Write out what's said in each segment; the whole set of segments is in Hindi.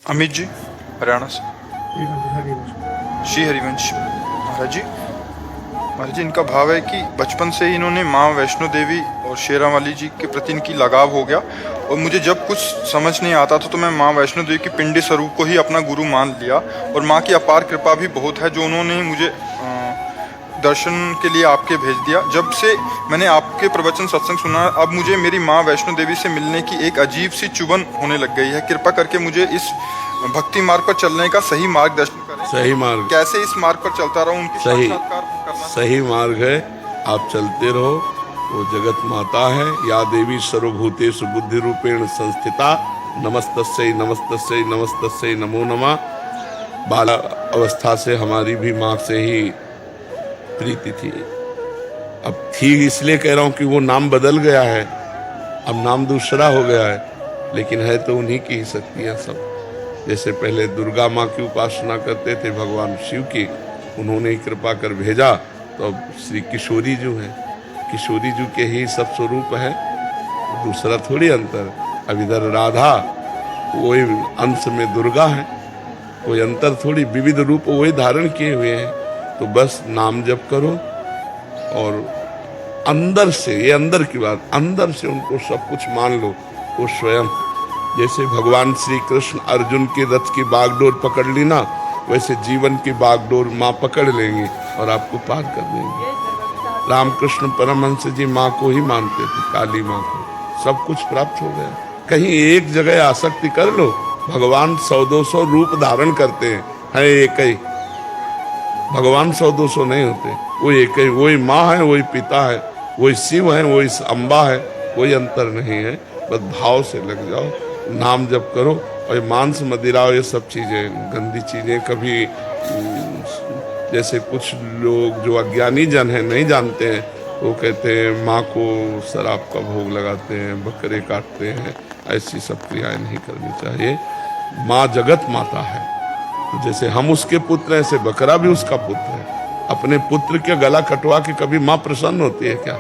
अमित जी हरियाणा से। श्री हरिवंश महाराज जी। महाराज जी, इनका भाव है कि बचपन से ही इन्होंने माँ वैष्णो देवी और शेरावाली जी के प्रति इनकी लगाव हो गया, और मुझे जब कुछ समझ नहीं आता था तो मैं माँ वैष्णो देवी की पिंडी स्वरूप को ही अपना गुरु मान लिया। और माँ की अपार कृपा भी बहुत है जो उन्होंने मुझे दर्शन के लिए आपके भेज दिया। जब से मैंने आपके प्रवचन सत्संग सुना, अब मुझे मेरी माँ वैष्णो देवी से मिलने की एक अजीब सी चुभन होने लग गई है। कृपा करके मुझे इस भक्ति मार्ग पर चलने का सही मार्गदर्शन करें। सही मार्ग, कैसे इस मार्ग पर चलता रहूं, उनकी साक्षात्कार करना सही मार्ग है। आप चलते रहो, वो जगत माता है। या देवी सर्वभूतेषु बुद्धि रूपेण संस्थिता, नमस्तस्यै नमस्तस्यै नमस्तस्यै नमो नमः। बाल अवस्था से हमारी भी माँ से ही प्रीति थी। अब थी इसलिए कह रहा हूँ कि वो नाम बदल गया है, अब नाम दूसरा हो गया है, लेकिन है तो उन्हीं की ही शक्तियाँ सब। जैसे पहले दुर्गा माँ की उपासना करते थे भगवान शिव की, उन्होंने ही कृपा कर भेजा, तो अब श्री किशोरी जो है, किशोरी जी के ही सब स्वरूप है, दूसरा थोड़ी अंतर। अब इधर राधा वही अंश में दुर्गा है, कोई अंतर थोड़ी, विविध रूप वही धारण किए हुए हैं। तो बस नाम जप करो और अंदर से, ये अंदर की बात, अंदर से उनको सब कुछ मान लो। वो स्वयं, जैसे भगवान श्री कृष्ण अर्जुन के रथ की बागडोर पकड़ ली ना, वैसे जीवन की बागडोर माँ पकड़ लेंगी और आपको पार कर देंगे। रामकृष्ण परमहंस जी माँ को ही मानते थे, काली माँ को। सब कुछ प्राप्त हो गया। कहीं एक जगह आसक्ति कर लो, भगवान 100-200 रूप धारण करते हैं, है एक ही भगवान। 100-200 नहीं होते, वो एक ही, वही माँ है, वही पिता है, वही शिव है, वही अम्बा है, कोई अंतर नहीं है। बस भाव से लग जाओ, नाम जप करो। और ये मांस मदिरा ये सब चीज़ें, गंदी चीज़ें कभी, जैसे कुछ लोग जो अज्ञानी जन हैं, नहीं जानते हैं, वो कहते हैं माँ को शराब का भोग लगाते हैं, बकरे काटते हैं, ऐसी सब क्रियाएं नहीं करनी चाहिए। माँ जगत माता है, तो जैसे हम उसके पुत्र हैं, ऐसे बकरा भी उसका पुत्र है। अपने पुत्र के गला कटवा के कभी माँ प्रसन्न होती है क्या?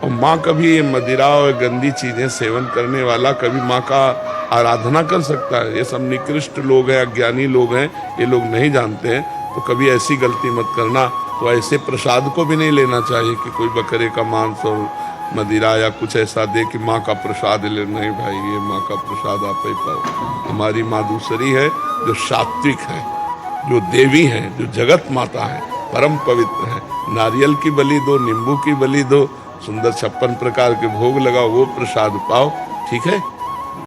और माँ कभी मदिरा और गंदी चीजें सेवन करने वाला कभी माँ का आराधना कर सकता है? ये सब निकृष्ट लोग हैं, अज्ञानी लोग हैं, ये लोग नहीं जानते हैं। तो कभी ऐसी गलती मत करना। तो ऐसे प्रसाद को भी नहीं लेना चाहिए कि कोई बकरे का मांस और मदिरा या कुछ ऐसा दे कि माँ का प्रसाद ले। नहीं भाई, ये माँ का प्रसाद आप ही पाओ। हमारी माँ दूसरी है, जो सात्विक है, जो देवी है, जो जगत माता है, परम पवित्र है। नारियल की बलि दो, नींबू की बलि दो, सुंदर 56 प्रकार के भोग लगाओ, वो प्रसाद पाओ, ठीक है।